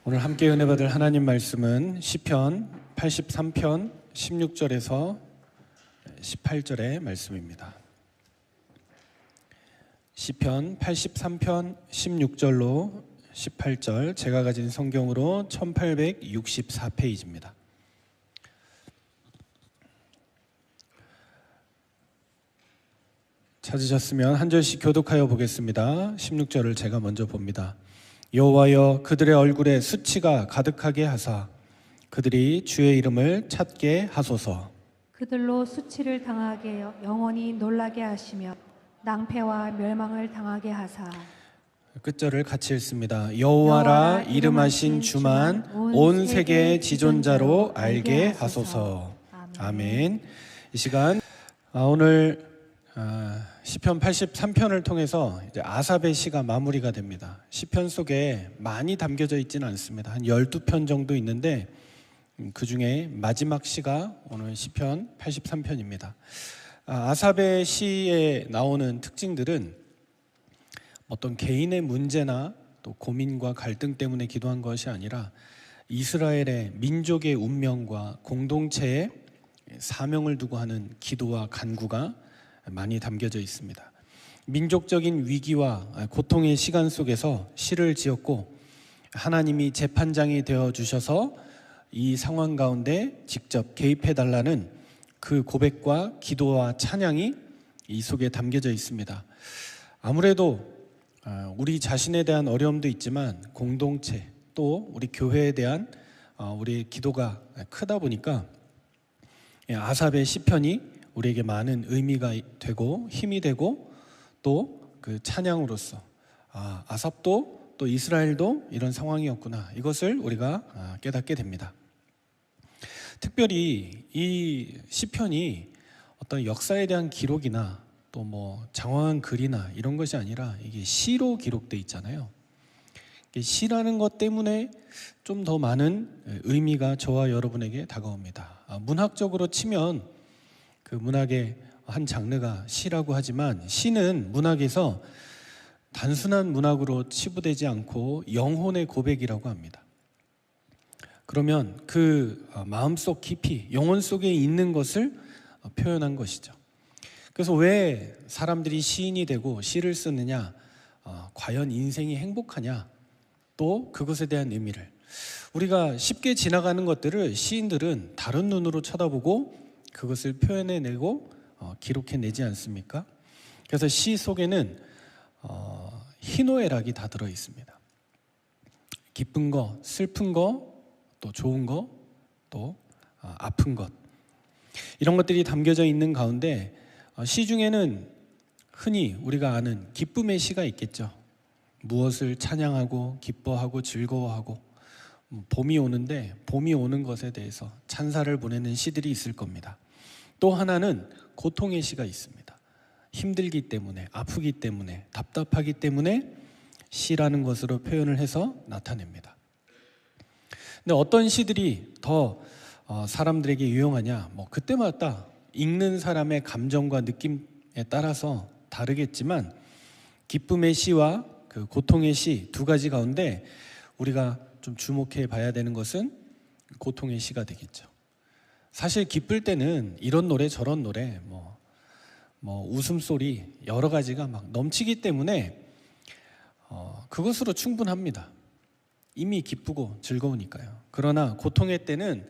오늘 함께 은혜 받을 하나님 말씀은 시편 83편 16절에서 18절의 말씀입니다. 시편 83편 16절로 18절, 제가 가진 성경으로 1864페이지입니다. 찾으셨으면 한 절씩 교독하여 보겠습니다. 16절을 제가 먼저 봅니다. 여호와여, 그들의 얼굴에 수치가 가득하게 하사 그들이 주의 이름을 찾게 하소서. 그들로 수치를 당하게 영원히 놀라게 하시며 낭패와 멸망을 당하게 하사. 끝절을 같이 읽습니다. 여호와라 이름하신 주만 온 세계의 지존자로 알게 하소서. 아멘. 이 시간 오늘 시편 83편을 통해서 이제 아삽의 시가 마무리가 됩니다. 시편 속에 많이 담겨져 있지는 않습니다. 한 12편 정도 있는데 그 중에 마지막 시가 오늘 시편 83편입니다. 아삽의 시에 나오는 특징들은 어떤 개인의 문제나 또 고민과 갈등 때문에 기도한 것이 아니라 이스라엘의 민족의 운명과 공동체의 사명을 두고 하는 기도와 간구가 많이 담겨져 있습니다. 민족적인 위기와 고통의 시간 속에서 시를 지었고 하나님이 재판장이 되어 주셔서 이 상황 가운데 직접 개입해 달라는 그 고백과 기도와 찬양이 이 속에 담겨져 있습니다. 아무래도 우리 자신에 대한 어려움도 있지만 공동체 또 우리 교회에 대한 우리의 기도가 크다 보니까 아삽의 시편이 우리에게 많은 의미가 되고 힘이 되고 또 그 찬양으로서 아삽도 또 이스라엘도 이런 상황이었구나, 이것을 우리가 깨닫게 됩니다. 특별히 이 시편이 어떤 역사에 대한 기록이나 또 뭐 장황한 글이나 이런 것이 아니라 이게 시로 기록돼 있잖아요. 시라는 것 때문에 좀 더 많은 의미가 저와 여러분에게 다가옵니다. 문학적으로 치면 그 문학의 한 장르가 시라고 하지만 시는 문학에서 단순한 문학으로 치부되지 않고 영혼의 고백이라고 합니다. 그러면 그 마음속 깊이 영혼 속에 있는 것을 표현한 것이죠. 그래서 왜 사람들이 시인이 되고 시를 쓰느냐, 과연 인생이 행복하냐, 또 그것에 대한 의미를, 우리가 쉽게 지나가는 것들을 시인들은 다른 눈으로 쳐다보고 그것을 표현해내고 기록해내지 않습니까? 그래서 시 속에는 희노애락이 다 들어있습니다. 기쁜 거, 슬픈 거, 또 좋은 거, 또 아픈 것, 이런 것들이 담겨져 있는 가운데 시 중에는 흔히 우리가 아는 기쁨의 시가 있겠죠. 무엇을 찬양하고 기뻐하고 즐거워하고, 봄이 오는데 봄이 오는 것에 대해서 찬사를 보내는 시들이 있을 겁니다. 또 하나는 고통의 시가 있습니다. 힘들기 때문에, 아프기 때문에, 답답하기 때문에 시라는 것으로 표현을 해서 나타냅니다. 근데 어떤 시들이 더 사람들에게 유용하냐, 그때마다 읽는 사람의 감정과 느낌에 따라서 다르겠지만 기쁨의 시와 그 고통의 시 두 가지 가운데 우리가 좀 주목해 봐야 되는 것은 고통의 시가 되겠죠. 사실 기쁠 때는 이런 노래 저런 노래 웃음소리 여러 가지가 막 넘치기 때문에 그것으로 충분합니다. 이미 기쁘고 즐거우니까요. 그러나 고통의 때는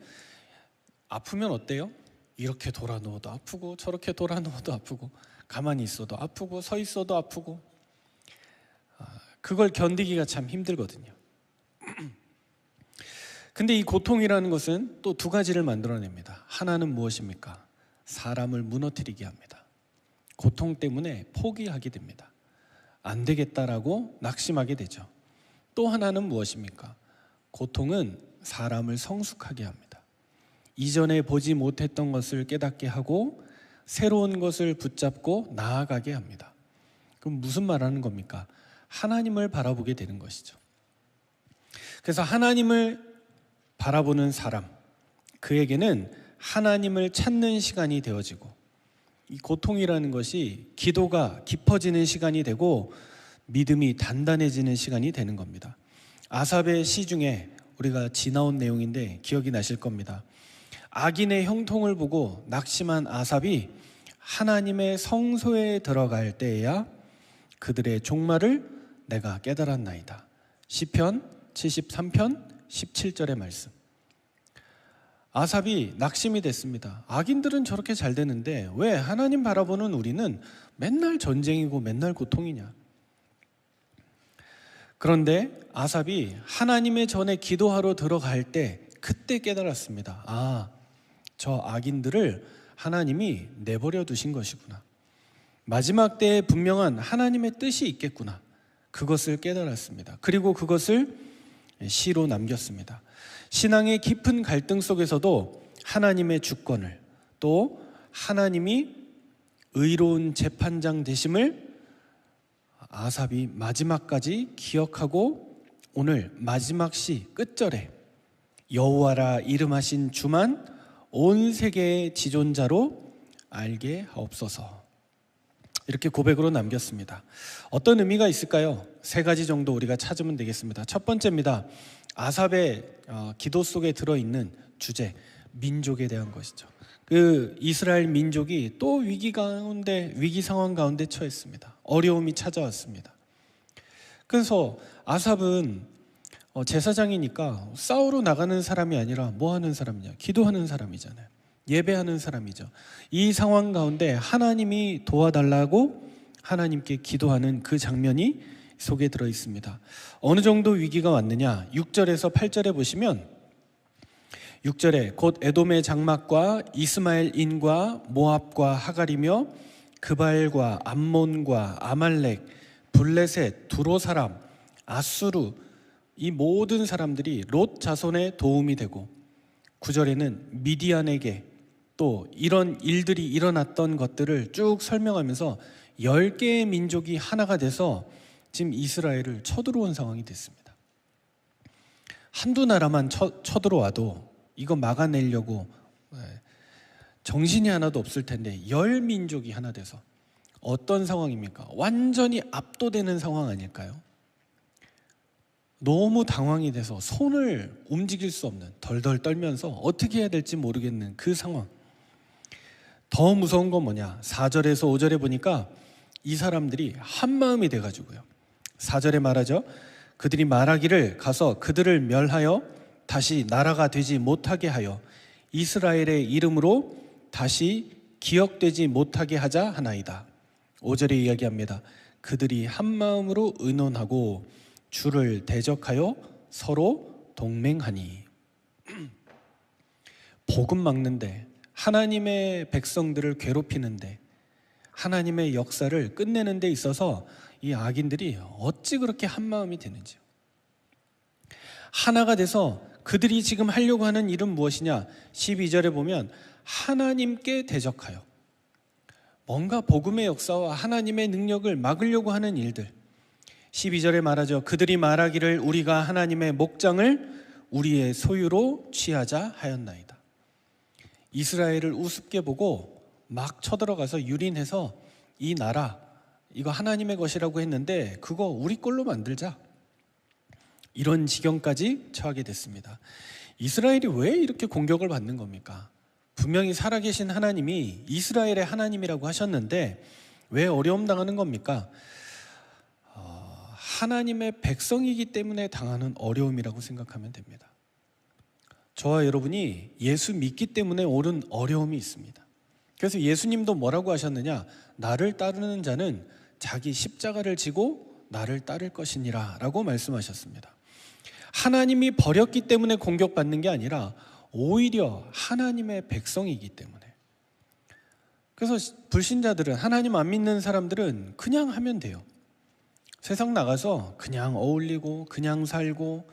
아프면 어때요? 이렇게 돌아 누워도 아프고 저렇게 돌아 누워도 아프고 가만히 있어도 아프고 서 있어도 아프고, 그걸 견디기가 참 힘들거든요. 근데 이 고통이라는 것은 또 두 가지를 만들어냅니다. 하나는 무엇입니까? 사람을 무너뜨리게 합니다. 고통 때문에 포기하게 됩니다. 안 되겠다라고 낙심하게 되죠. 또 하나는 무엇입니까? 고통은 사람을 성숙하게 합니다. 이전에 보지 못했던 것을 깨닫게 하고 새로운 것을 붙잡고 나아가게 합니다. 그럼 무슨 말하는 겁니까? 하나님을 바라보게 되는 것이죠. 그래서 하나님을 바라보는 사람, 그에게는 하나님을 찾는 시간이 되어지고, 이 고통이라는 것이 기도가 깊어지는 시간이 되고 믿음이 단단해지는 시간이 되는 겁니다. 아삽의 시 중에 우리가 지나온 내용인데 기억이 나실 겁니다. 악인의 형통을 보고 낙심한 아삽이 하나님의 성소에 들어갈 때에야 그들의 종말을 내가 깨달았나이다. 시편 73편 17절의 말씀. 아삽이 낙심이 됐습니다. 악인들은 저렇게 잘 되는데 왜 하나님 바라보는 우리는 맨날 전쟁이고 맨날 고통이냐. 그런데 아삽이 하나님의 전에 기도하러 들어갈 때 그때 깨달았습니다. 아, 저 악인들을 하나님이 내버려 두신 것이구나. 마지막 때에 분명한 하나님의 뜻이 있겠구나. 그것을 깨달았습니다. 그리고 그것을 시로 남겼습니다. 신앙의 깊은 갈등 속에서도 하나님의 주권을, 또 하나님이 의로운 재판장 되심을 아삽이 마지막까지 기억하고 오늘 마지막 시 끝절에 여호와라 이름하신 주만 온 세계의 지존자로 알게 하옵소서, 이렇게 고백으로 남겼습니다. 어떤 의미가 있을까요? 3가지 정도 우리가 찾으면 되겠습니다. 첫 번째입니다. 아삽의 기도 속에 들어있는 주제, 민족에 대한 것이죠. 그 이스라엘 민족이 또 위기 상황 가운데 처했습니다. 어려움이 찾아왔습니다. 그래서 아삽은 제사장이니까 싸우러 나가는 사람이 아니라 뭐 하는 사람이냐? 기도하는 사람이잖아요. 예배하는 사람이죠. 이 상황 가운데 하나님이 도와달라고 하나님께 기도하는 그 장면이 속에 들어 있습니다. 어느 정도 위기가 왔느냐? 6절에서 8절에 보시면 6절에 곧 에돔의 장막과 이스마엘인과 모압과 하갈이며 그발과 암몬과 아말렉, 블레셋, 두로 사람, 아수르, 이 모든 사람들이 롯 자손의 도움이 되고, 9절에는 미디안에게 또 이런 일들이 일어났던 것들을 쭉 설명하면서 10개의 민족이 하나가 돼서 지금 이스라엘을 쳐들어온 상황이 됐습니다. 한두 나라만 쳐들어와도 이거 막아내려고 정신이 하나도 없을 텐데 10민족이 하나 돼서 어떤 상황입니까? 완전히 압도되는 상황 아닐까요? 너무 당황이 돼서 손을 움직일 수 없는, 덜덜 떨면서 어떻게 해야 될지 모르겠는 그 상황. 더 무서운 건 뭐냐? 4절에서 5절에 보니까 이 사람들이 한마음이 돼가지고요, 4절에 말하죠. 그들이 말하기를 가서 그들을 멸하여 다시 나라가 되지 못하게 하여 이스라엘의 이름으로 다시 기억되지 못하게 하자 하나이다. 5절에 이야기합니다. 그들이 한마음으로 의논하고 주를 대적하여 서로 동맹하니. 복음 막는데, 하나님의 백성들을 괴롭히는데, 하나님의 역사를 끝내는 데 있어서 이 악인들이 어찌 그렇게 한마음이 되는지요. 하나가 돼서 그들이 지금 하려고 하는 일은 무엇이냐? 12절에 보면 하나님께 대적하여, 뭔가 복음의 역사와 하나님의 능력을 막으려고 하는 일들. 12절에 말하죠. 그들이 말하기를 우리가 하나님의 목장을 우리의 소유로 취하자 하였나이다. 이스라엘을 우습게 보고 막 쳐들어가서 유린해서 이 나라, 이거 하나님의 것이라고 했는데 그거 우리 걸로 만들자, 이런 지경까지 처하게 됐습니다. 이스라엘이 왜 이렇게 공격을 받는 겁니까? 분명히 살아계신 하나님이 이스라엘의 하나님이라고 하셨는데 왜 어려움 당하는 겁니까? 하나님의 백성이기 때문에 당하는 어려움이라고 생각하면 됩니다. 저와 여러분이 예수 믿기 때문에 오는 어려움이 있습니다. 그래서 예수님도 뭐라고 하셨느냐? 나를 따르는 자는 자기 십자가를 지고 나를 따를 것이니라 라고 말씀하셨습니다. 하나님이 버렸기 때문에 공격받는 게 아니라 오히려 하나님의 백성이기 때문에. 그래서 불신자들은, 하나님 안 믿는 사람들은 그냥 하면 돼요. 세상 나가서 그냥 어울리고 그냥 살고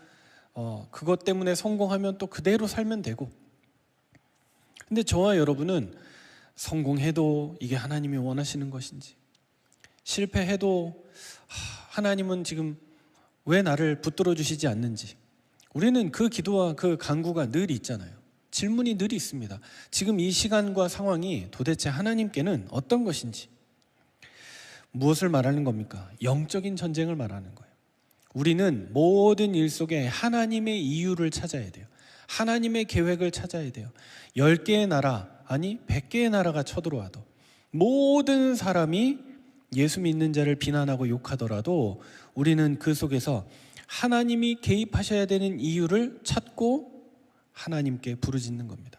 그것 때문에 성공하면 또 그대로 살면 되고. 근데 저와 여러분은 성공해도 이게 하나님이 원하시는 것인지, 실패해도 하나님은 지금 왜 나를 붙들어 주시지 않는지, 우리는 그 기도와 그 간구가 늘 있잖아요. 질문이 늘 있습니다. 지금 이 시간과 상황이 도대체 하나님께는 어떤 것인지. 무엇을 말하는 겁니까? 영적인 전쟁을 말하는 거예요. 우리는 모든 일 속에 하나님의 이유를 찾아야 돼요. 하나님의 계획을 찾아야 돼요. 10개의 나라, 아니 100개의 나라가 쳐들어와도, 모든 사람이 예수 믿는 자를 비난하고 욕하더라도 우리는 그 속에서 하나님이 개입하셔야 되는 이유를 찾고 하나님께 부르짖는 겁니다.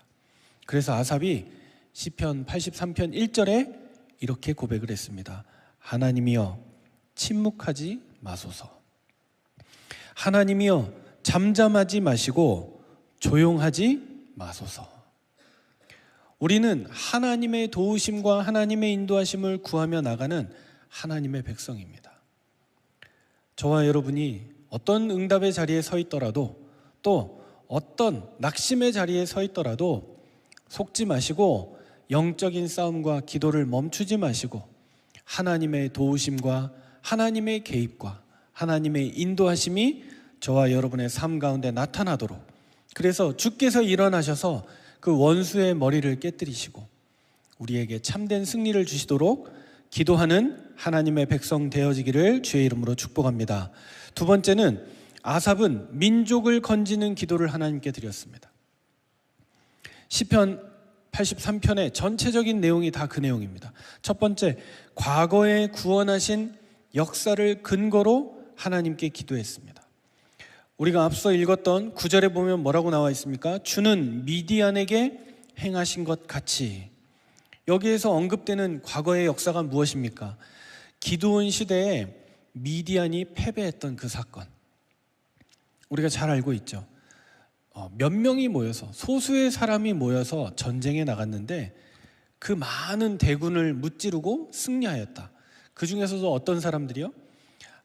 그래서 아삽이 시편 83편 1절에 이렇게 고백을 했습니다. 하나님이여 침묵하지 마소서. 하나님이여 잠잠하지 마시고 조용하지 마소서. 우리는 하나님의 도우심과 하나님의 인도하심을 구하며 나가는 하나님의 백성입니다. 저와 여러분이 어떤 응답의 자리에 서 있더라도, 또 어떤 낙심의 자리에 서 있더라도 속지 마시고 영적인 싸움과 기도를 멈추지 마시고 하나님의 도우심과 하나님의 개입과 하나님의 인도하심이 저와 여러분의 삶 가운데 나타나도록, 그래서 주께서 일어나셔서 그 원수의 머리를 깨뜨리시고 우리에게 참된 승리를 주시도록 기도하는 하나님의 백성 되어지기를 주의 이름으로 축복합니다. 두 번째는 아삽은 민족을 건지는 기도를 하나님께 드렸습니다. 시편 83편의 전체적인 내용이 다 그 내용입니다. 첫 번째, 과거에 구원하신 역사를 근거로 하나님께 기도했습니다. 우리가 앞서 읽었던 9절에 보면 뭐라고 나와 있습니까? 주는 미디안에게 행하신 것 같이. 여기에서 언급되는 과거의 역사가 무엇입니까? 기드온 시대에 미디안이 패배했던 그 사건, 우리가 잘 알고 있죠. 몇 명이 모여서, 소수의 사람이 모여서 전쟁에 나갔는데 그 많은 대군을 무찌르고 승리하였다. 그 중에서도 어떤 사람들이요?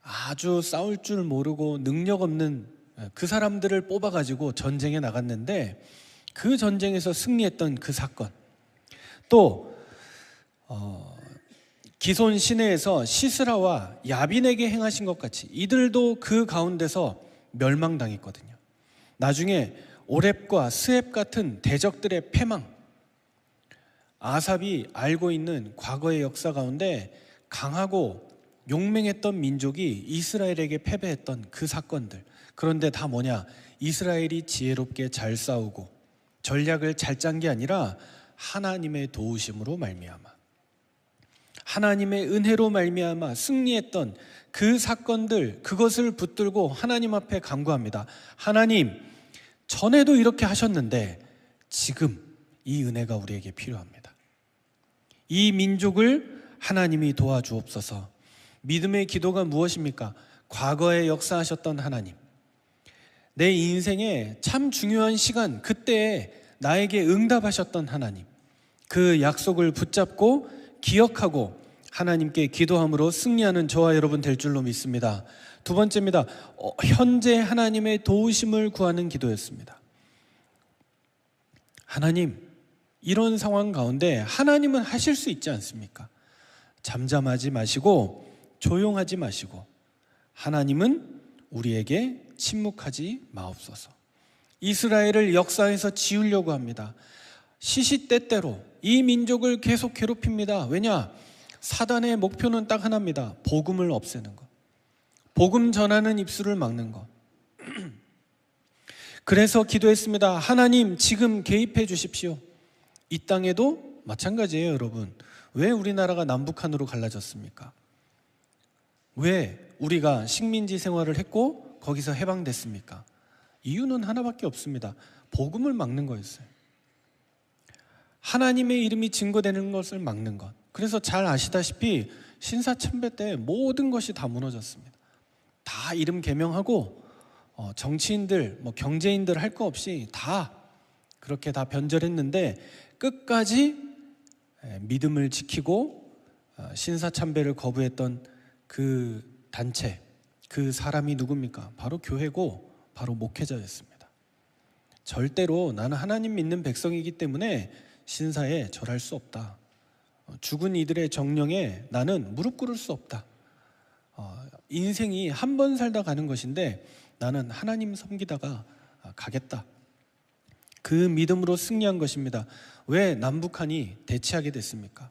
아주 싸울 줄 모르고 능력 없는 그 사람들을 뽑아가지고 전쟁에 나갔는데 그 전쟁에서 승리했던 그 사건. 또 기손 시내에서 시스라와 야빈에게 행하신 것 같이 이들도 그 가운데서 멸망당했거든요. 나중에 오렙과 스렙 같은 대적들의 패망, 아삽이 알고 있는 과거의 역사 가운데 강하고 용맹했던 민족이 이스라엘에게 패배했던 그 사건들, 그런데 다 뭐냐? 이스라엘이 지혜롭게 잘 싸우고 전략을 잘 짠 게 아니라 하나님의 도우심으로 말미암아, 하나님의 은혜로 말미암아 승리했던 그 사건들, 그것을 붙들고 하나님 앞에 간구합니다. 하나님, 전에도 이렇게 하셨는데 지금 이 은혜가 우리에게 필요합니다. 이 민족을 하나님이 도와주옵소서. 믿음의 기도가 무엇입니까? 과거에 역사하셨던 하나님, 내 인생에 참 중요한 시간, 그때에 나에게 응답하셨던 하나님, 그 약속을 붙잡고 기억하고 하나님께 기도함으로 승리하는 저와 여러분 될 줄로 믿습니다. 두 번째입니다. 현재 하나님의 도우심을 구하는 기도였습니다. 하나님, 이런 상황 가운데 하나님은 하실 수 있지 않습니까? 잠잠하지 마시고 조용하지 마시고 하나님은 우리에게 침묵하지 마옵소서. 이스라엘을 역사에서 지우려고 합니다. 시시때때로 이 민족을 계속 괴롭힙니다. 왜냐? 사단의 목표는 딱 하나입니다. 복음을 없애는 것, 복음 전하는 입술을 막는 것. 그래서 기도했습니다. 하나님, 지금 개입해 주십시오. 이 땅에도 마찬가지예요, 여러분. 왜 우리나라가 남북한으로 갈라졌습니까? 왜 우리가 식민지 생활을 했고 거기서 해방됐습니까? 이유는 하나밖에 없습니다. 복음을 막는 거였어요. 하나님의 이름이 증거되는 것을 막는 것. 그래서 잘 아시다시피 신사참배 때 모든 것이 다 무너졌습니다. 다 이름 개명하고 정치인들, 경제인들 할 거 없이 다 그렇게 다 변절했는데 끝까지 믿음을 지키고 신사참배를 거부했던 그 단체, 그 사람이 누굽니까? 바로 교회고 바로 목회자였습니다. 절대로 나는 하나님 믿는 백성이기 때문에 신사에 절할 수 없다. 죽은 이들의 정령에 나는 무릎 꿇을 수 없다. 인생이 한 번 살다 가는 것인데 나는 하나님 섬기다가 가겠다. 그 믿음으로 승리한 것입니다. 왜 남북한이 대치하게 됐습니까?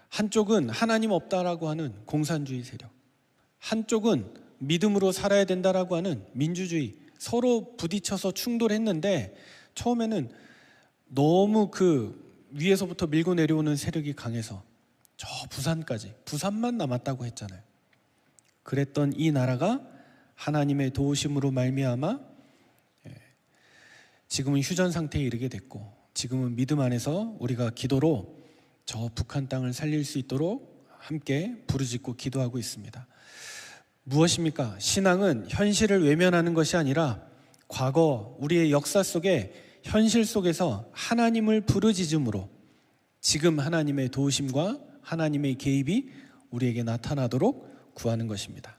한쪽은 하나님 없다라고 하는 공산주의 세력, 한쪽은 믿음으로 살아야 된다라고 하는 민주주의, 서로 부딪혀서 충돌했는데 처음에는 너무 그 위에서부터 밀고 내려오는 세력이 강해서 저 부산까지, 부산만 남았다고 했잖아요. 그랬던 이 나라가 하나님의 도우심으로 말미암아 지금은 휴전 상태에 이르게 됐고, 지금은 믿음 안에서 우리가 기도로 저 북한 땅을 살릴 수 있도록 함께 부르짖고 기도하고 있습니다. 무엇입니까? 신앙은 현실을 외면하는 것이 아니라 과거 우리의 역사 속에, 현실 속에서 하나님을 부르짖음으로 지금 하나님의 도우심과 하나님의 개입이 우리에게 나타나도록 구하는 것입니다.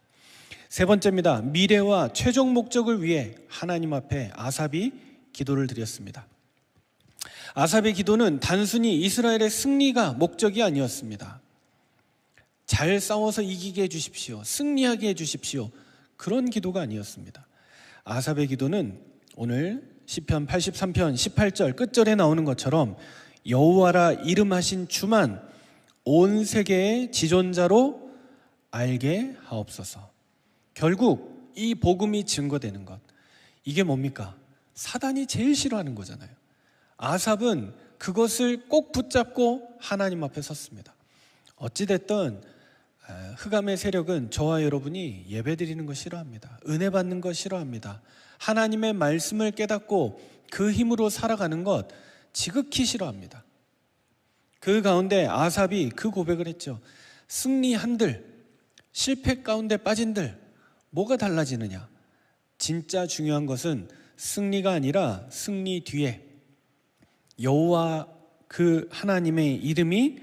세 번째입니다. 미래와 최종 목적을 위해 하나님 앞에 아삽이 기도를 드렸습니다. 아삽의 기도는 단순히 이스라엘의 승리가 목적이 아니었습니다. 잘 싸워서 이기게 해주십시오, 승리하게 해주십시오, 그런 기도가 아니었습니다. 아삽의 기도는 오늘 시편 83편 18절 끝절에 나오는 것처럼 여호와라 이름하신 주만 온 세계의 지존자로 알게 하옵소서. 결국 이 복음이 증거되는 것, 이게 뭡니까? 사단이 제일 싫어하는 거잖아요. 아삽은 그것을 꼭 붙잡고 하나님 앞에 섰습니다. 어찌됐든 흑암의 세력은 저와 여러분이 예배드리는 거 싫어합니다. 은혜 받는 거 싫어합니다. 하나님의 말씀을 깨닫고 그 힘으로 살아가는 것 지극히 싫어합니다. 그 가운데 아삽이 그 고백을 했죠. 승리한들, 실패 가운데 빠진들 뭐가 달라지느냐? 진짜 중요한 것은 승리가 아니라 승리 뒤에 여호와 그 하나님의 이름이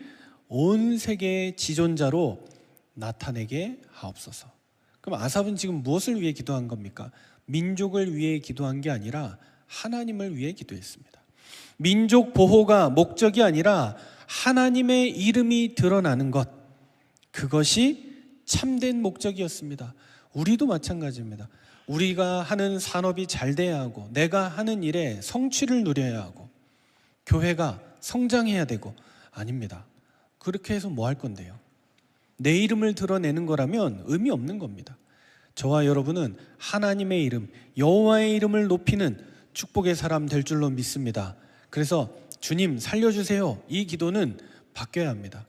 온 세계의 지존자로 나타내게 하옵소서. 그럼 아삽은 지금 무엇을 위해 기도한 겁니까? 민족을 위해 기도한 게 아니라 하나님을 위해 기도했습니다. 민족 보호가 목적이 아니라 하나님의 이름이 드러나는 것, 그것이 참된 목적이었습니다. 우리도 마찬가지입니다. 우리가 하는 산업이 잘 돼야 하고, 내가 하는 일에 성취를 누려야 하고, 교회가 성장해야 되고, 아닙니다. 그렇게 해서 뭐 할 건데요? 내 이름을 드러내는 거라면 의미 없는 겁니다. 저와 여러분은 하나님의 이름, 여호와의 이름을 높이는 축복의 사람 될 줄로 믿습니다. 그래서 주님 살려주세요, 이 기도는 바뀌어야 합니다.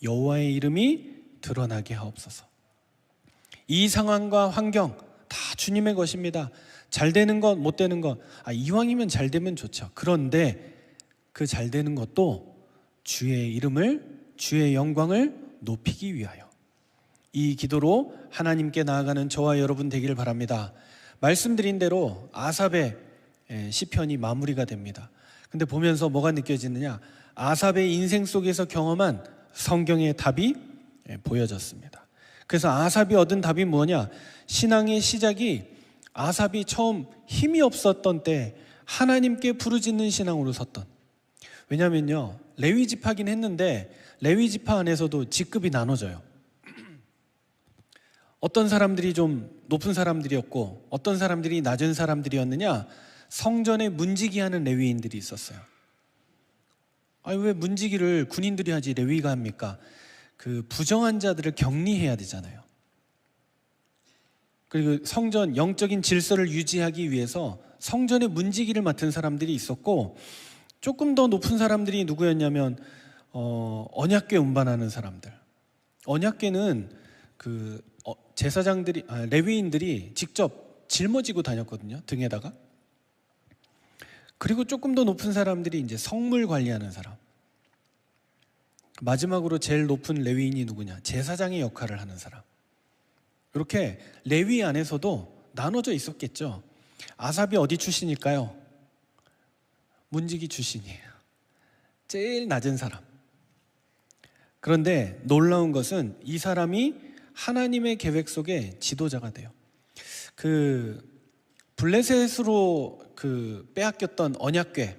여호와의 이름이 드러나게 하옵소서. 이 상황과 환경 다 주님의 것입니다. 잘 되는 것, 못 되는 것, 이왕이면 잘 되면 좋죠. 그런데 그 잘 되는 것도 주의 이름을, 주의 영광을 높이기 위하여, 이 기도로 하나님께 나아가는 저와 여러분 되기를 바랍니다. 말씀드린 대로 아삽의 시편이 마무리가 됩니다. 근데 보면서 뭐가 느껴지느냐? 아삽의 인생 속에서 경험한 성경의 답이 보여졌습니다. 그래서 아삽이 얻은 답이 뭐냐? 신앙의 시작이 아삽이 처음 힘이 없었던 때 하나님께 부르짖는 신앙으로 섰던, 왜냐면요, 레위 지파긴 했는데 레위 지파 안에서도 직급이 나눠져요. 어떤 사람들이 좀 높은 사람들이었고 어떤 사람들이 낮은 사람들이었느냐? 성전에 문지기 하는 레위인들이 있었어요. 왜 문지기를 군인들이 하지 레위가 합니까? 그 부정한 자들을 격리해야 되잖아요. 그리고 성전 영적인 질서를 유지하기 위해서 성전의 문지기를 맡은 사람들이 있었고, 조금 더 높은 사람들이 누구였냐면 언약궤 운반하는 사람들. 언약궤는 제사장들이, 레위인들이 직접 짊어지고 다녔거든요, 등에다가. 그리고 조금 더 높은 사람들이 이제 성물 관리하는 사람. 마지막으로 제일 높은 레위인이 누구냐? 제사장의 역할을 하는 사람. 이렇게 레위 안에서도 나눠져 있었겠죠. 아삽이 어디 출신일까요? 문지기 출신이에요. 제일 낮은 사람. 그런데 놀라운 것은 이 사람이 하나님의 계획 속에 지도자가 돼요. 블레셋으로 빼앗겼던 언약궤,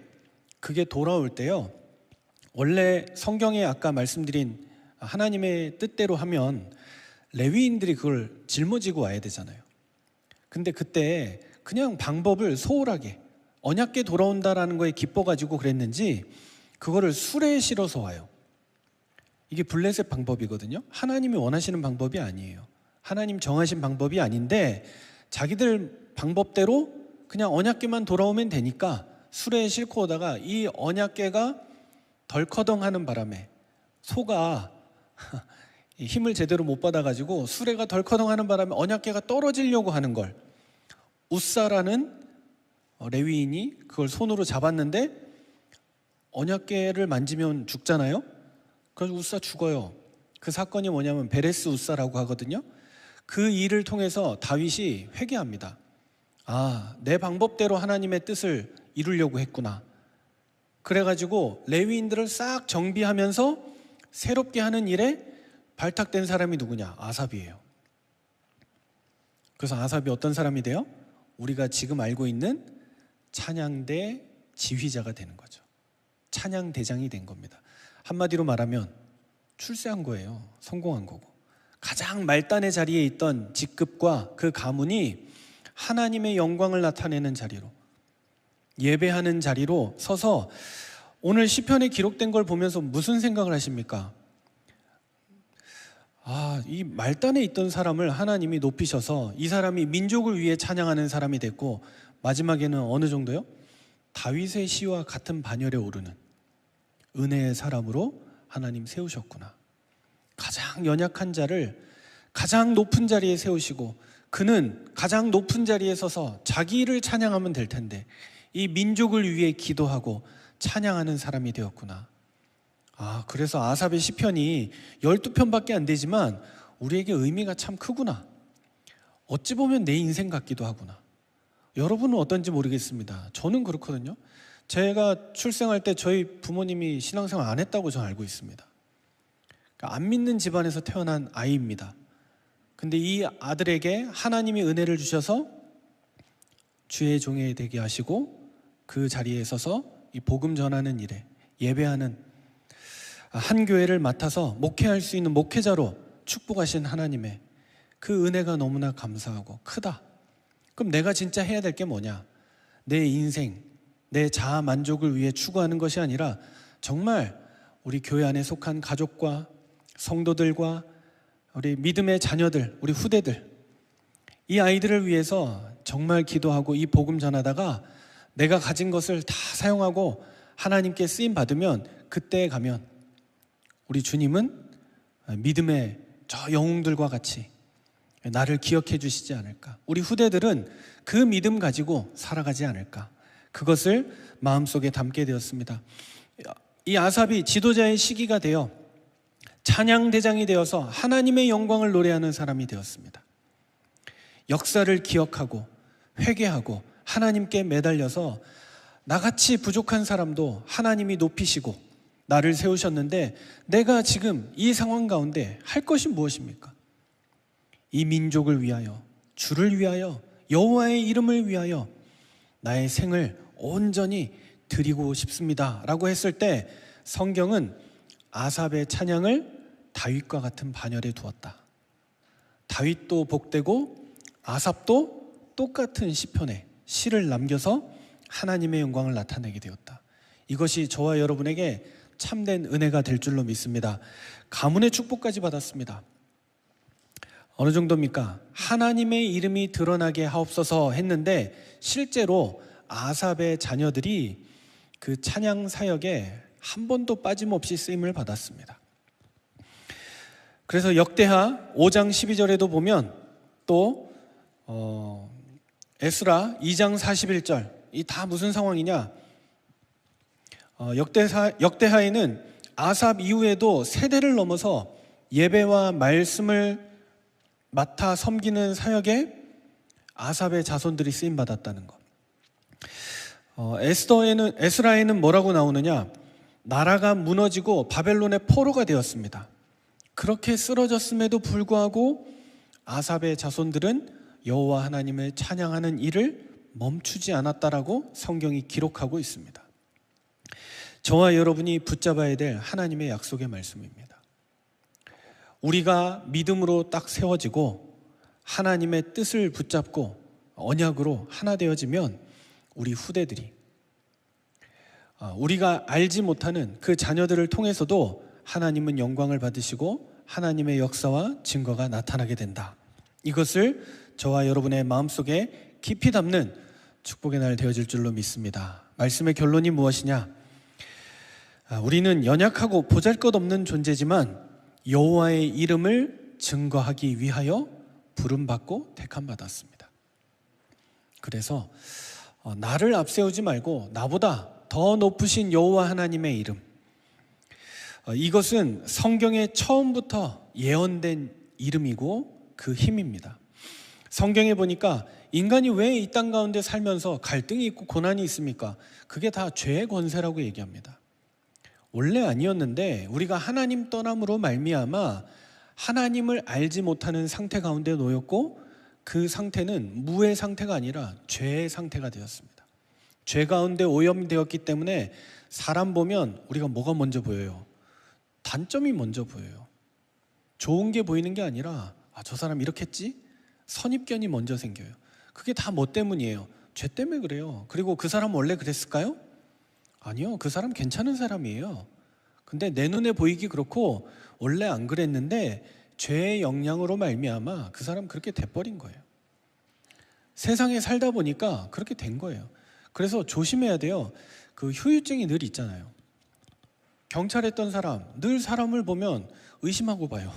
그게 돌아올 때요, 원래 성경에 아까 말씀드린 하나님의 뜻대로 하면 레위인들이 그걸 짊어지고 와야 되잖아요. 근데 그때 그냥 방법을 소홀하게, 언약궤 돌아온다라는 거에 기뻐가지고 그랬는지 그거를 수레에 실어서 와요. 이게 블레셋 방법이거든요. 하나님이 원하시는 방법이 아니에요. 하나님 정하신 방법이 아닌데 자기들 방법대로 그냥 언약궤만 돌아오면 되니까 수레에 싣고 오다가 이 언약궤가 덜커덩하는 바람에 소가 힘을 제대로 못 받아가지고 수레가 덜커덩하는 바람에 언약궤가 떨어지려고 하는 걸 웃사라는 레위인이 그걸 손으로 잡았는데 언약궤를 만지면 죽잖아요. 그래서 웃사 죽어요. 그 사건이 뭐냐면 베레스 웃사라고 하거든요. 그 일을 통해서 다윗이 회개합니다. 아, 내 방법대로 하나님의 뜻을 이루려고 했구나. 그래가지고 레위인들을 싹 정비하면서 새롭게 하는 일에 발탁된 사람이 누구냐? 아삽이에요. 그래서 아삽이 어떤 사람이 돼요? 우리가 지금 알고 있는 찬양대 지휘자가 되는 거죠. 찬양대장이 된 겁니다. 한마디로 말하면 출세한 거예요. 성공한 거고. 가장 말단의 자리에 있던 직급과 그 가문이 하나님의 영광을 나타내는 자리로, 예배하는 자리로 서서 오늘 시편에 기록된 걸 보면서 무슨 생각을 하십니까? 이 말단에 있던 사람을 하나님이 높이셔서 이 사람이 민족을 위해 찬양하는 사람이 됐고, 마지막에는 어느 정도요? 다윗의 시와 같은 반열에 오르는 은혜의 사람으로 하나님 세우셨구나. 가장 연약한 자를 가장 높은 자리에 세우시고, 그는 가장 높은 자리에 서서 자기를 찬양하면 될 텐데 이 민족을 위해 기도하고 찬양하는 사람이 되었구나. 그래서 아삽의 시편이 12편밖에 안 되지만 우리에게 의미가 참 크구나. 어찌 보면 내 인생 같기도 하구나. 여러분은 어떤지 모르겠습니다. 저는 그렇거든요. 제가 출생할 때 저희 부모님이 신앙생활 안 했다고 저는 알고 있습니다. 그러니까 안 믿는 집안에서 태어난 아이입니다. 근데 이 아들에게 하나님이 은혜를 주셔서 주의 종이 되게 하시고 그 자리에 서서 이 복음 전하는 일에 예배하는 한 교회를 맡아서 목회할 수 있는 목회자로 축복하신 하나님의 그 은혜가 너무나 감사하고 크다. 그럼 내가 진짜 해야 될 게 뭐냐? 내 인생, 내 자아 만족을 위해 추구하는 것이 아니라 정말 우리 교회 안에 속한 가족과 성도들과 우리 믿음의 자녀들, 우리 후대들, 이 아이들을 위해서 정말 기도하고 이 복음 전하다가 내가 가진 것을 다 사용하고 하나님께 쓰임 받으면 그때에 가면 우리 주님은 믿음의 저 영웅들과 같이 나를 기억해 주시지 않을까. 우리 후대들은 그 믿음 가지고 살아가지 않을까. 그것을 마음속에 담게 되었습니다. 이 아삽이 지도자의 시기가 되어 찬양대장이 되어서 하나님의 영광을 노래하는 사람이 되었습니다. 역사를 기억하고 회개하고 하나님께 매달려서 나같이 부족한 사람도 하나님이 높이시고 나를 세우셨는데 내가 지금 이 상황 가운데 할 것이 무엇입니까? 이 민족을 위하여, 주를 위하여, 여호와의 이름을 위하여 나의 생을 온전히 드리고 싶습니다 라고 했을 때 성경은 아삽의 찬양을 다윗과 같은 반열에 두었다. 다윗도 복되고 아삽도 똑같은 시편에 시를 남겨서 하나님의 영광을 나타내게 되었다. 이것이 저와 여러분에게 참된 은혜가 될 줄로 믿습니다. 가문의 축복까지 받았습니다. 어느 정도입니까? 하나님의 이름이 드러나게 하옵소서 했는데 실제로 아삽의 자녀들이 그 찬양 사역에 한 번도 빠짐없이 쓰임을 받았습니다. 그래서 역대하 5장 12절에도 보면 또 에스라 2장 41절 이 다 무슨 상황이냐? 역대하에는 아삽 이후에도 세대를 넘어서 예배와 말씀을 맡아 섬기는 사역에 아삽의 자손들이 쓰임 받았다는 것. 에스라에는 뭐라고 나오느냐? 나라가 무너지고 바벨론의 포로가 되었습니다. 그렇게 쓰러졌음에도 불구하고 아삽의 자손들은 여호와 하나님을 찬양하는 일을 멈추지 않았다라고 성경이 기록하고 있습니다. 저와 여러분이 붙잡아야 될 하나님의 약속의 말씀입니다. 우리가 믿음으로 딱 세워지고 하나님의 뜻을 붙잡고 언약으로 하나 되어지면 우리 후대들이 우리가 알지 못하는 그 자녀들을 통해서도 하나님은 영광을 받으시고 하나님의 역사와 증거가 나타나게 된다. 이것을 저와 여러분의 마음속에 깊이 담는 축복의 날 되어질 줄로 믿습니다. 말씀의 결론이 무엇이냐? 우리는 연약하고 보잘것없는 존재지만 여호와의 이름을 증거하기 위하여 부름받고 택함받았습니다. 그래서 나를 앞세우지 말고 나보다 더 높으신 여호와 하나님의 이름, 이것은 성경에 처음부터 예언된 이름이고 그 힘입니다. 성경에 보니까 인간이 왜 이 땅 가운데 살면서 갈등이 있고 고난이 있습니까? 그게 다 죄의 권세라고 얘기합니다. 원래 아니었는데 우리가 하나님 떠남으로 말미암아 하나님을 알지 못하는 상태 가운데 놓였고, 그 상태는 무의 상태가 아니라 죄의 상태가 되었습니다. 죄 가운데 오염되었기 때문에 사람 보면 우리가 뭐가 먼저 보여요? 단점이 먼저 보여요. 좋은 게 보이는 게 아니라 저 사람 이렇게 했지? 선입견이 먼저 생겨요. 그게 다 뭐 때문이에요? 죄 때문에 그래요. 그리고 그 사람 원래 그랬을까요? 아니요, 그 사람 괜찮은 사람이에요. 근데 내 눈에 보이기 그렇고 원래 안 그랬는데 죄의 영향으로 말미암아 그 사람 그렇게 돼버린 거예요. 세상에 살다 보니까 그렇게 된 거예요. 그래서 조심해야 돼요. 그 후유증이 늘 있잖아요. 경찰했던 사람, 늘 사람을 보면 의심하고 봐요.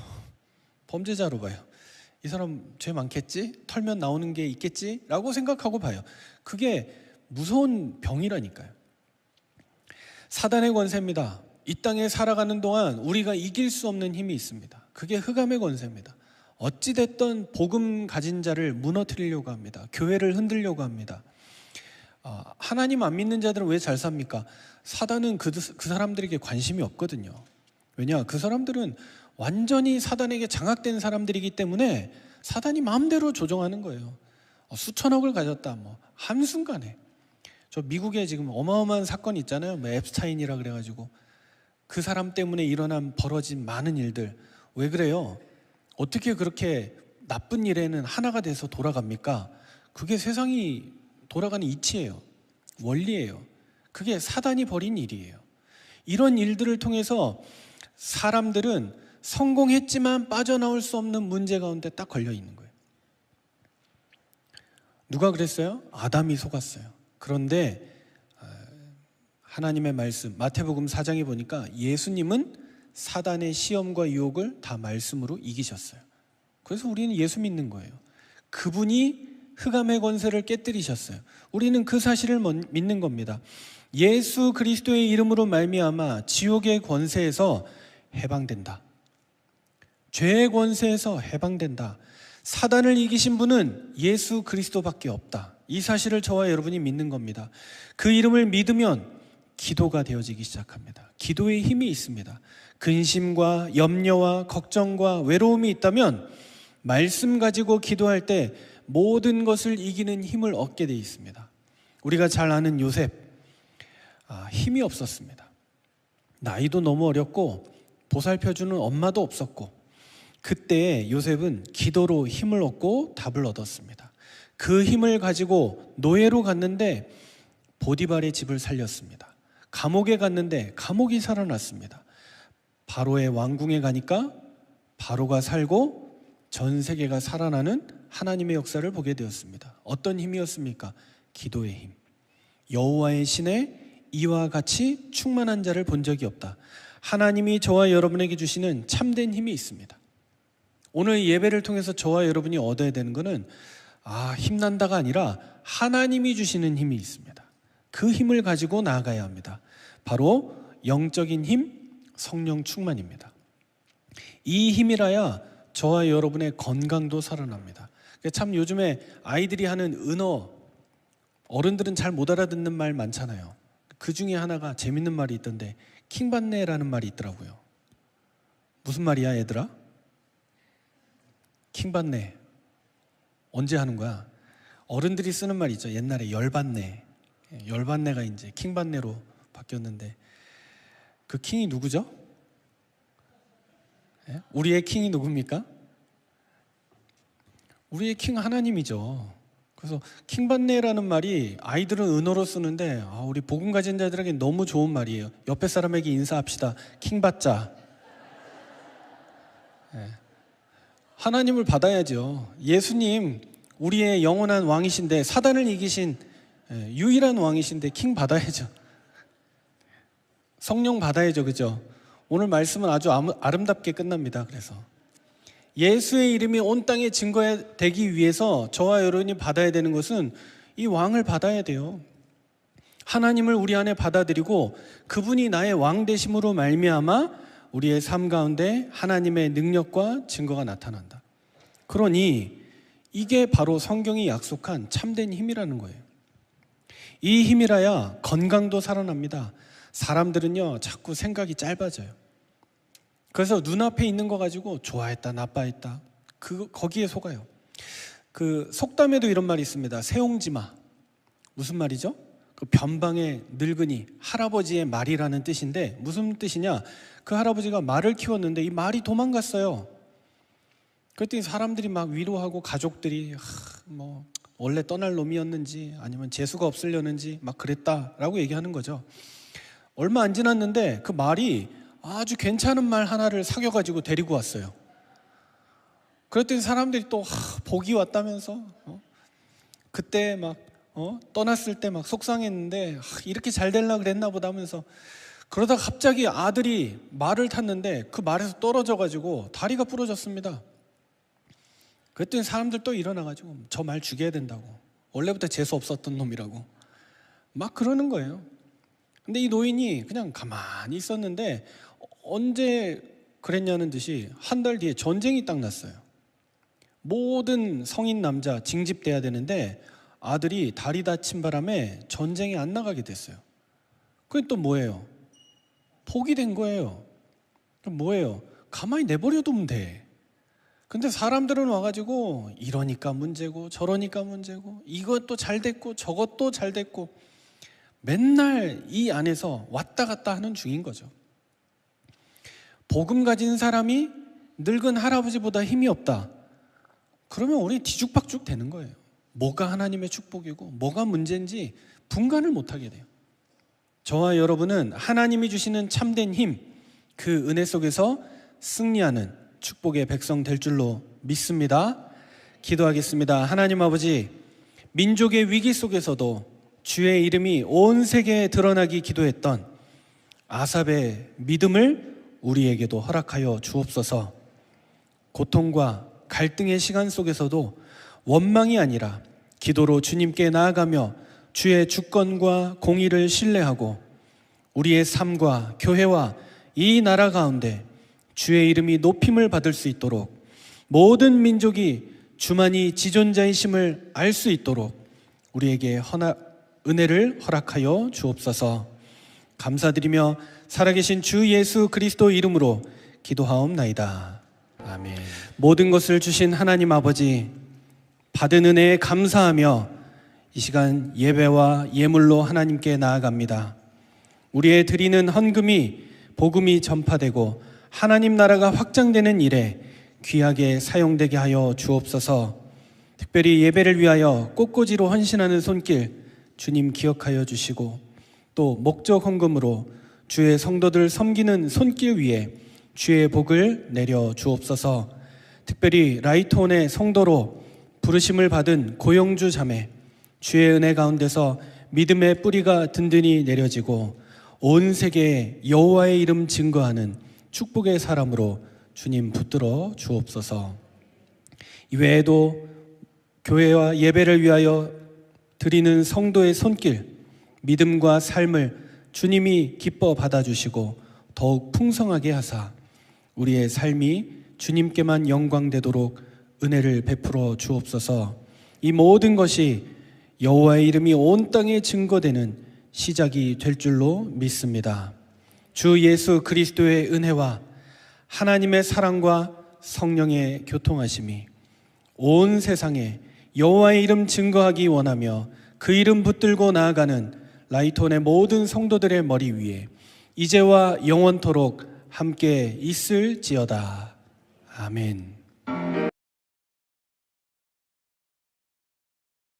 범죄자로 봐요. 이 사람 죄 많겠지? 털면 나오는 게 있겠지? 라고 생각하고 봐요. 그게 무서운 병이라니까요. 사단의 권세입니다. 이 땅에 살아가는 동안 우리가 이길 수 없는 힘이 있습니다. 그게 흑암의 권세입니다. 어찌됐든 복음 가진 자를 무너뜨리려고 합니다. 교회를 흔들려고 합니다. 하나님 안 믿는 자들은 왜 잘 삽니까? 사단은 그 사람들에게 관심이 없거든요. 왜냐? 그 사람들은 완전히 사단에게 장악된 사람들이기 때문에 사단이 마음대로 조종하는 거예요. 수천억을 가졌다, 한순간에. 저 미국에 지금 어마어마한 사건이 있잖아요. 앱스타인이라 그래가지고 그 사람 때문에 일어난 벌어진 많은 일들. 왜 그래요? 어떻게 그렇게 나쁜 일에는 하나가 돼서 돌아갑니까? 그게 세상이 돌아가는 이치예요. 원리예요. 그게 사단이 벌인 일이에요. 이런 일들을 통해서 사람들은 성공했지만 빠져나올 수 없는 문제 가운데 딱 걸려 있는 거예요. 누가 그랬어요? 아담이 속았어요. 그런데 하나님의 말씀, 마태복음 4장에 보니까 예수님은 사단의 시험과 유혹을 다 말씀으로 이기셨어요. 그래서 우리는 예수 믿는 거예요. 그분이 흑암의 권세를 깨뜨리셨어요. 우리는 그 사실을 믿는 겁니다. 예수 그리스도의 이름으로 말미암아 지옥의 권세에서 해방된다. 죄의 권세에서 해방된다. 사단을 이기신 분은 예수 그리스도밖에 없다. 이 사실을 저와 여러분이 믿는 겁니다. 그 이름을 믿으면 기도가 되어지기 시작합니다. 기도의 힘이 있습니다. 근심과 염려와 걱정과 외로움이 있다면 말씀 가지고 기도할 때 모든 것을 이기는 힘을 얻게 되어 있습니다. 우리가 잘 아는 요셉, 힘이 없었습니다. 나이도 너무 어렸고 보살펴주는 엄마도 없었고, 그때 요셉은 기도로 힘을 얻고 답을 얻었습니다. 그 힘을 가지고 노예로 갔는데 보디발의 집을 살렸습니다. 감옥에 갔는데 감옥이 살아났습니다. 바로의 왕궁에 가니까 바로가 살고 전 세계가 살아나는 하나님의 역사를 보게 되었습니다. 어떤 힘이었습니까? 기도의 힘. 여호와의 신에 이와 같이 충만한 자를 본 적이 없다. 하나님이 저와 여러분에게 주시는 참된 힘이 있습니다. 오늘 예배를 통해서 저와 여러분이 얻어야 되는 것은 힘난다가 아니라 하나님이 주시는 힘이 있습니다. 그 힘을 가지고 나아가야 합니다. 바로 영적인 힘, 성령 충만입니다. 이 힘이라야 저와 여러분의 건강도 살아납니다. 참 요즘에 아이들이 하는 은어, 어른들은 잘 못 알아듣는 말 많잖아요. 그 중에 하나가 재밌는 말이 있던데 킹받네라는 말이 있더라고요. 무슨 말이야 얘들아? 킹받네. 언제 하는 거야? 어른들이 쓰는 말 있죠. 옛날에 열받네. 열받네가 이제 킹받네로 바뀌었는데 그 킹이 누구죠? 우리의 킹이 누굽니까? 우리의 킹 하나님이죠. 그래서 킹받네라는 말이 아이들은 은어로 쓰는데 우리 복음 가진 자들에게 너무 좋은 말이에요. 옆에 사람에게 인사합시다. 킹받자. 하나님을 받아야죠. 예수님 우리의 영원한 왕이신데, 사단을 이기신 유일한 왕이신데 킹 받아야죠. 성령 받아야죠. 그죠? 오늘 말씀은 아주 아름답게 끝납니다. 그래서 예수의 이름이 온 땅에 증거되기 위해서 저와 여러분이 받아야 되는 것은 이 왕을 받아야 돼요. 하나님을 우리 안에 받아들이고 그분이 나의 왕 되심으로 말미암아 우리의 삶 가운데 하나님의 능력과 증거가 나타난다. 그러니 이게 바로 성경이 약속한 참된 힘이라는 거예요. 이 힘이라야 건강도 살아납니다. 사람들은요 자꾸 생각이 짧아져요. 그래서 눈앞에 있는 거 가지고 좋아했다 나빠했다 거기에 속아요. 그 속담에도 이런 말이 있습니다. 세옹지마. 무슨 말이죠? 그 변방의 늙은이, 할아버지의 말이라는 뜻인데 무슨 뜻이냐? 그 할아버지가 말을 키웠는데 이 말이 도망갔어요. 그랬더니 사람들이 막 위로하고 가족들이 뭐 원래 떠날 놈이었는지 아니면 재수가 없으려는지 막 그랬다라고 얘기하는 거죠. 얼마 안 지났는데 그 말이 아주 괜찮은 말 하나를 사귀어가지고 데리고 왔어요. 그랬더니 사람들이 또 복이 왔다면서 그때 막 떠났을 때 막 속상했는데 이렇게 잘 되려고 그랬나 보다 하면서, 그러다가 갑자기 아들이 말을 탔는데 그 말에서 떨어져가지고 다리가 부러졌습니다. 그랬더니 사람들 또 일어나가지고 저 말 죽여야 된다고, 원래부터 재수 없었던 놈이라고 막 그러는 거예요. 근데 이 노인이 그냥 가만히 있었는데 언제 그랬냐는 듯이 한 달 뒤에 전쟁이 딱 났어요. 모든 성인 남자 징집돼야 되는데 아들이 다리 다친 바람에 전쟁에 안 나가게 됐어요. 그게 또 뭐예요? 복이 된 거예요. 그럼 뭐예요? 가만히 내버려두면 돼. 근데 사람들은 와가지고 이러니까 문제고 저러니까 문제고 이것도 잘 됐고 저것도 잘 됐고 맨날 이 안에서 왔다 갔다 하는 중인 거죠. 복음 가진 사람이 늙은 할아버지보다 힘이 없다. 그러면 우리 뒤죽박죽 되는 거예요. 뭐가 하나님의 축복이고 뭐가 문제인지 분간을 못하게 돼요. 저와 여러분은 하나님이 주시는 참된 힘, 그 은혜 속에서 승리하는 축복의 백성 될 줄로 믿습니다. 기도하겠습니다. 하나님 아버지, 민족의 위기 속에서도 주의 이름이 온 세계에 드러나기 기도했던 아삽의 믿음을 우리에게도 허락하여 주옵소서. 고통과 갈등의 시간 속에서도 원망이 아니라 기도로 주님께 나아가며 주의 주권과 공의를 신뢰하고 우리의 삶과 교회와 이 나라 가운데 주의 이름이 높임을 받을 수 있도록, 모든 민족이 주만이 지존자이심을 알 수 있도록 우리에게 은혜를 허락하여 주옵소서. 감사드리며 살아계신 주 예수 그리스도 이름으로 기도하옵나이다. 아멘. 모든 것을 주신 하나님 아버지, 받은 은혜에 감사하며 이 시간 예배와 예물로 하나님께 나아갑니다. 우리의 드리는 헌금이 복음이 전파되고 하나님 나라가 확장되는 일에 귀하게 사용되게 하여 주옵소서. 특별히 예배를 위하여 꽃꽂이로 헌신하는 손길 주님 기억하여 주시고, 또 목적 헌금으로 주의 성도들 섬기는 손길 위에 주의 복을 내려 주옵소서. 특별히 라이트온의 성도로 부르심을 받은 고영주 자매, 주의 은혜 가운데서 믿음의 뿌리가 든든히 내려지고 온 세계에 여호와의 이름 증거하는 축복의 사람으로 주님 붙들어 주옵소서. 이외에도 교회와 예배를 위하여 드리는 성도의 손길, 믿음과 삶을 주님이 기뻐 받아주시고 더욱 풍성하게 하사 우리의 삶이 주님께만 영광되도록 은혜를 베풀어 주옵소서. 이 모든 것이 여호와의 이름이 온 땅에 증거되는 시작이 될 줄로 믿습니다. 주 예수 그리스도의 은혜와 하나님의 사랑과 성령의 교통하심이 온 세상에 여호와의 이름 증거하기 원하며 그 이름 붙들고 나아가는 라이트온의 모든 성도들의 머리 위에 이제와 영원토록 함께 있을지어다. 아멘.